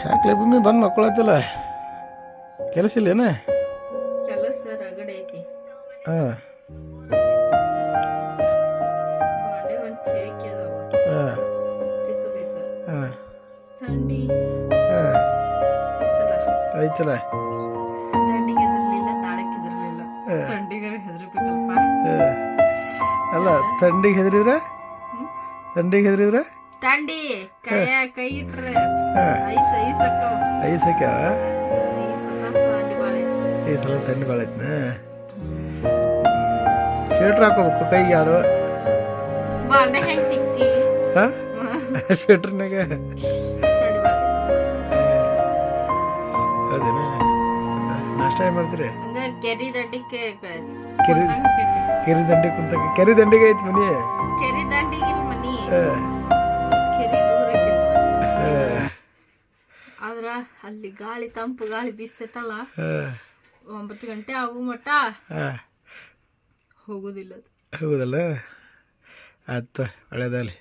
ಯಾಕಲೆ ಭೂಮಿ ಬಂದು ಮಕ್ಕಳತ್ತಿಲ್ಲ ಕೆಲಸ ಇಲ್ಲೇನ ಕೆಲಸ ರಗಡೆ ಐತಿ. ಹಾಂ ಬಾಂಡೆ ಒಂದ್ ಚೇಕಿ ಅದಾವ ಹಾಂ ತಿಕ್ಕಬೇಕ. ಹಾಂ ಥಂಡಿ ಹಾಂ ಇತ್ತಲ್ಲ, ಐತಲ್ಲ. ಥಂಡಿಗೆ ಹೆದರ್ಲಿಲ್ಲ, ತಾಳಕ್ಕೆ ಹೆದರ್ಲಿಲ್ಲ, ಥಂಡಿಗಾರ ಹೆದರ್ಬೇಕಲ್ಪ. ಅಲ್ಲ ಥಂಡಿಗೆ ಹೆದರಿದ್ರೆ ಥಂಡಿ ಕೈ ಇಟ್ರೆ ಹಾಂ ಐಸ್ ಐಸ್ ಅಕ್ಕವ. ಐಸಕ್ಯಾವ ಈ ಸಲ ಥಂಡಿ ಭಾಳ ಐತಿ. ಈ ಸಲ ಥಂಡಿ ಭಾಳ ಐತನ. ಸ್ವೆಟ್ರ್ ಹಾಕೋಬೇಕು ಕೈಗೆ ಯಾರು. ಬಾಂಡೆ ಹೆಂಗ್ ತಿಕ್ತಿ? ಹಾಂ ಸ್ವೆಟ್ರ್ನಾಗ ಥಂಡಿ ಭಾಳ ಐತಿ. ಹೌದೇನ. ನಾಷ್ಟ ಏನು ಮಾಡ್ತೀರಿ? ಹಂಗ ಕೆರಿ ದಂಡಿಗೆ ಕೆರಿ ಕೆರಿ ದಂಡಿ ಕುಂತ ಕೆರಿ ದಂಡಿಗೆ ಐತಿ ಮನಿ. ಕೆರಿ ದಂಡಿಗೆ ಮನಿ. ಹಾಂ ಕೆರಿ ದೂರಕ್ಕೆ ಆದ್ರ ಅಲ್ಲಿ ಗಾಳಿ ತಂಪು ಗಾಳಿ ಬೀಸ್ತೈತಲ್ಲ, 9 ಗಂಟೆ ಆಗೋ ಮಟ್ಟ ಹೋಗುದಿಲ್ಲ. ಹೌದಲ್ಲ. ಆಯ್ತು ಒಳ್ಳೇದಾಗಲಿ.